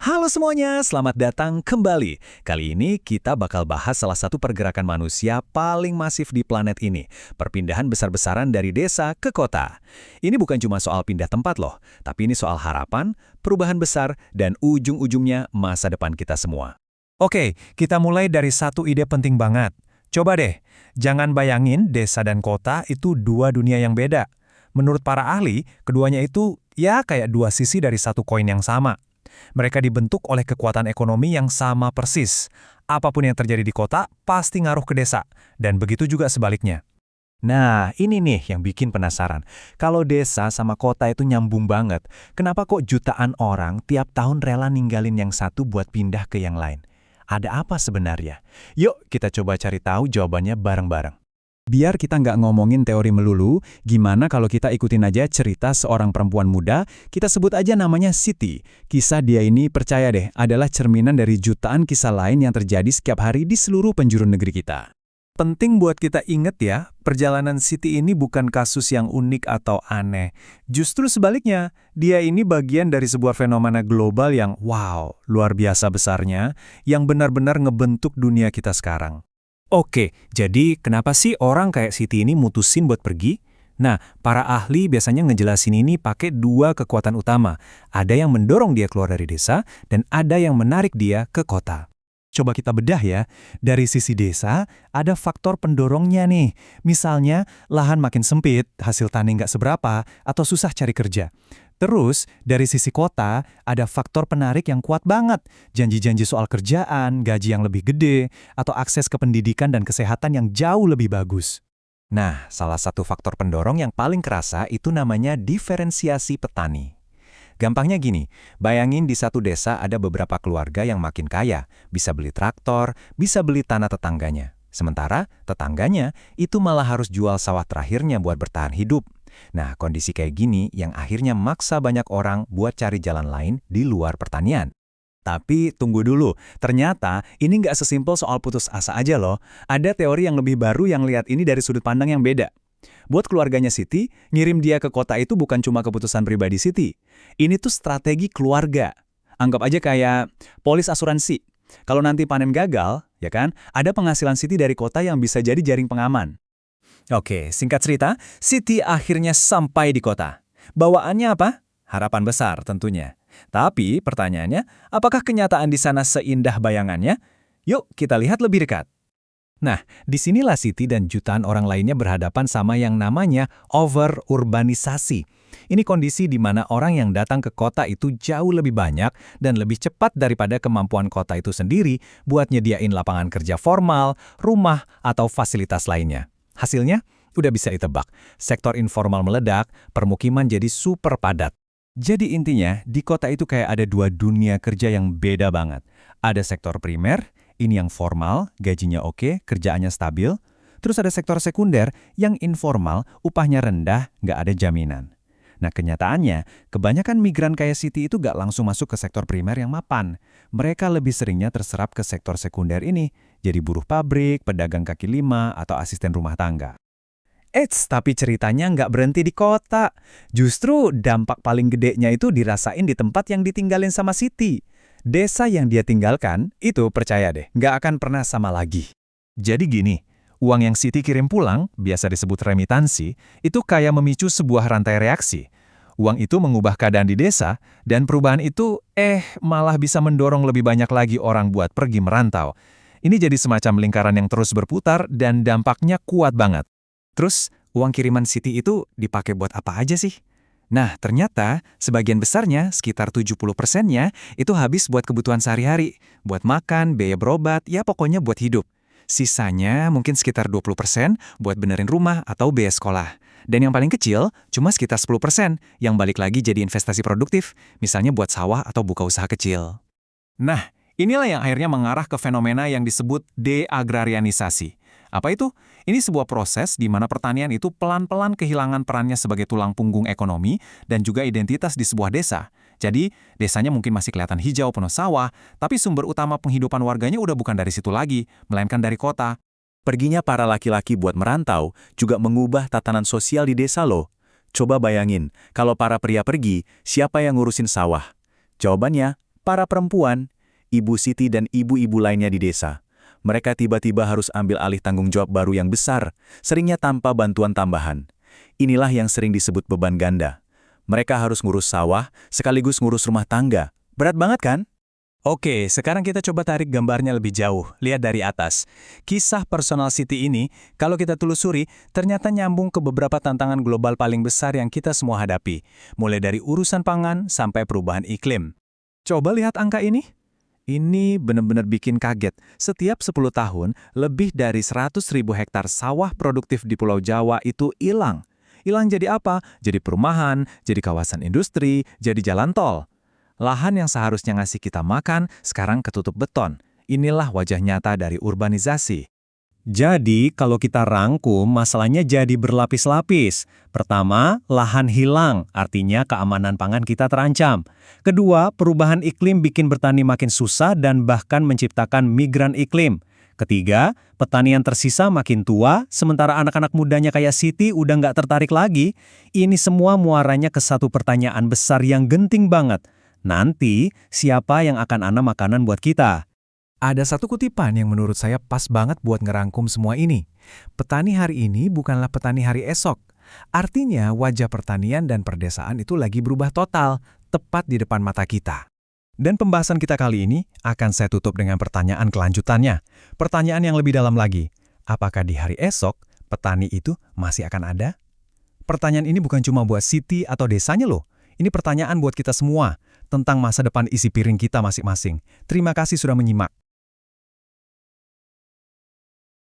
Halo semuanya, selamat datang kembali. Kali ini kita bakal bahas salah satu pergerakan manusia paling masif di planet ini, perpindahan besar-besaran dari desa ke kota. Ini bukan cuma soal pindah tempat loh, tapi ini soal harapan, perubahan besar, dan ujung-ujungnya masa depan kita semua. Oke, kita mulai dari satu ide penting banget. Coba deh, jangan bayangin desa dan kota itu dua dunia yang beda. Menurut para ahli, keduanya itu ya kayak dua sisi dari satu koin yang sama. Mereka dibentuk oleh kekuatan ekonomi yang sama persis. Apapun yang terjadi di kota pasti ngaruh ke desa, dan begitu juga sebaliknya. Nah, ini nih yang bikin penasaran. Kalau desa sama kota itu nyambung banget, kenapa kok jutaan orang tiap tahun rela ninggalin yang satu buat pindah ke yang lain? Ada apa sebenarnya? Yuk kita coba cari tahu jawabannya bareng-bareng. Biar kita nggak ngomongin teori melulu, gimana kalau kita ikutin aja cerita seorang perempuan muda, kita sebut aja namanya Siti. Kisah dia ini percaya deh adalah cerminan dari jutaan kisah lain yang terjadi setiap hari di seluruh penjuru negeri kita. Penting buat kita ingat ya, perjalanan Siti ini bukan kasus yang unik atau aneh. Justru sebaliknya, dia ini bagian dari sebuah fenomena global yang wow, luar biasa besarnya, yang benar-benar ngebentuk dunia kita sekarang. Oke, jadi kenapa sih orang kayak Siti ini mutusin buat pergi? Nah, para ahli biasanya ngejelasin ini pakai dua kekuatan utama. Ada yang mendorong dia keluar dari desa, dan ada yang menarik dia ke kota. Coba kita bedah ya. Dari sisi desa, ada faktor pendorongnya nih. Misalnya, lahan makin sempit, hasil tani nggak seberapa, atau susah cari kerja. Terus, dari sisi kota, ada faktor penarik yang kuat banget. Janji-janji soal kerjaan, gaji yang lebih gede, atau akses ke pendidikan dan kesehatan yang jauh lebih bagus. Nah, salah satu faktor pendorong yang paling kerasa itu namanya diferensiasi petani. Gampangnya gini, bayangin di satu desa ada beberapa keluarga yang makin kaya, bisa beli traktor, bisa beli tanah tetangganya. Sementara tetangganya itu malah harus jual sawah terakhirnya buat bertahan hidup. Nah, kondisi kayak gini yang akhirnya maksa banyak orang buat cari jalan lain di luar pertanian. Tapi tunggu dulu, ternyata ini nggak sesimpel soal putus asa aja loh. Ada teori yang lebih baru yang lihat ini dari sudut pandang yang beda. Buat keluarganya Siti, ngirim dia ke kota itu bukan cuma keputusan pribadi Siti. Ini tuh strategi keluarga. Anggap aja kayak polis asuransi. Kalau nanti panen gagal, ya kan, ada penghasilan Siti dari kota yang bisa jadi jaring pengaman. Oke, singkat cerita, Siti akhirnya sampai di kota. Bawaannya apa? Harapan besar tentunya. Tapi pertanyaannya, apakah kenyataan di sana seindah bayangannya? Yuk kita lihat lebih dekat. Nah, disinilah Siti dan jutaan orang lainnya berhadapan sama yang namanya over-urbanisasi. Ini kondisi di mana orang yang datang ke kota itu jauh lebih banyak dan lebih cepat daripada kemampuan kota itu sendiri buat nyediain lapangan kerja formal, rumah, atau fasilitas lainnya. Hasilnya, udah bisa ditebak. Sektor informal meledak, permukiman jadi super padat. Jadi intinya, di kota itu kayak ada dua dunia kerja yang beda banget. Ada sektor primer, ini yang formal, gajinya oke, kerjaannya stabil. Terus ada sektor sekunder, yang informal, upahnya rendah, nggak ada jaminan. Nah kenyataannya, kebanyakan migran kayak Siti itu nggak langsung masuk ke sektor primer yang mapan. Mereka lebih seringnya terserap ke sektor sekunder ini, jadi buruh pabrik, pedagang kaki lima, atau asisten rumah tangga. Tapi ceritanya nggak berhenti di kota. Justru dampak paling gedenya itu dirasain di tempat yang ditinggalin sama Siti. Desa yang dia tinggalkan, itu percaya deh, nggak akan pernah sama lagi. Jadi gini, uang yang Siti kirim pulang, biasa disebut remitansi, itu kayak memicu sebuah rantai reaksi. Uang itu mengubah keadaan di desa, dan perubahan itu, malah bisa mendorong lebih banyak lagi orang buat pergi merantau. Ini jadi semacam lingkaran yang terus berputar dan dampaknya kuat banget. Terus, uang kiriman Siti itu dipakai buat apa aja sih? Nah, ternyata sebagian besarnya, sekitar 70%-nya, itu habis buat kebutuhan sehari-hari. Buat makan, biaya berobat, ya pokoknya buat hidup. Sisanya mungkin sekitar 20% buat benerin rumah atau biaya sekolah. Dan yang paling kecil, cuma sekitar 10% yang balik lagi jadi investasi produktif, misalnya buat sawah atau buka usaha kecil. Nah, inilah yang akhirnya mengarah ke fenomena yang disebut deagrarianisasi. Apa itu? Ini sebuah proses di mana pertanian itu pelan-pelan kehilangan perannya sebagai tulang punggung ekonomi dan juga identitas di sebuah desa. Jadi, desanya mungkin masih kelihatan hijau penuh sawah, tapi sumber utama penghidupan warganya udah bukan dari situ lagi, melainkan dari kota. Perginya para laki-laki buat merantau juga mengubah tatanan sosial di desa loh. Coba bayangin, kalau para pria pergi, siapa yang ngurusin sawah? Jawabannya, Para perempuan, Ibu Siti dan ibu-ibu lainnya di desa. Mereka tiba-tiba harus ambil alih tanggung jawab baru yang besar, seringnya tanpa bantuan tambahan. Inilah yang sering disebut beban ganda. Mereka harus ngurus sawah, sekaligus ngurus rumah tangga. Berat banget kan? Oke, sekarang kita coba tarik gambarnya lebih jauh. Lihat dari atas. Kisah personal Siti ini, kalau kita telusuri, ternyata nyambung ke beberapa tantangan global paling besar yang kita semua hadapi. Mulai dari urusan pangan sampai perubahan iklim. Coba lihat angka ini. Ini benar-benar bikin kaget. Setiap 10 tahun, lebih dari 100.000 hektar sawah produktif di Pulau Jawa itu hilang. Hilang jadi apa? Jadi perumahan, jadi kawasan industri, jadi jalan tol. Lahan yang seharusnya ngasih kita makan, sekarang ketutup beton. Inilah wajah nyata dari urbanisasi. Jadi, kalau kita rangkum, masalahnya jadi berlapis-lapis. Pertama, lahan hilang, artinya keamanan pangan kita terancam. Kedua, perubahan iklim bikin bertani makin susah dan bahkan menciptakan migran iklim. Ketiga, petani yang tersisa makin tua, sementara anak-anak mudanya kayak Siti udah nggak tertarik lagi. Ini semua muaranya ke satu pertanyaan besar yang genting banget. Nanti, siapa yang akan nanam makanan buat kita? Ada satu kutipan yang menurut saya pas banget buat ngerangkum semua ini. Petani hari ini bukanlah petani hari esok. Artinya wajah pertanian dan perdesaan itu lagi berubah total, tepat di depan mata kita. Dan pembahasan kita kali ini akan saya tutup dengan pertanyaan kelanjutannya. Pertanyaan yang lebih dalam lagi. Apakah di hari esok, petani itu masih akan ada? Pertanyaan ini bukan cuma buat Siti atau desanya loh. Ini pertanyaan buat kita semua tentang masa depan isi piring kita masing-masing. Terima kasih sudah menyimak.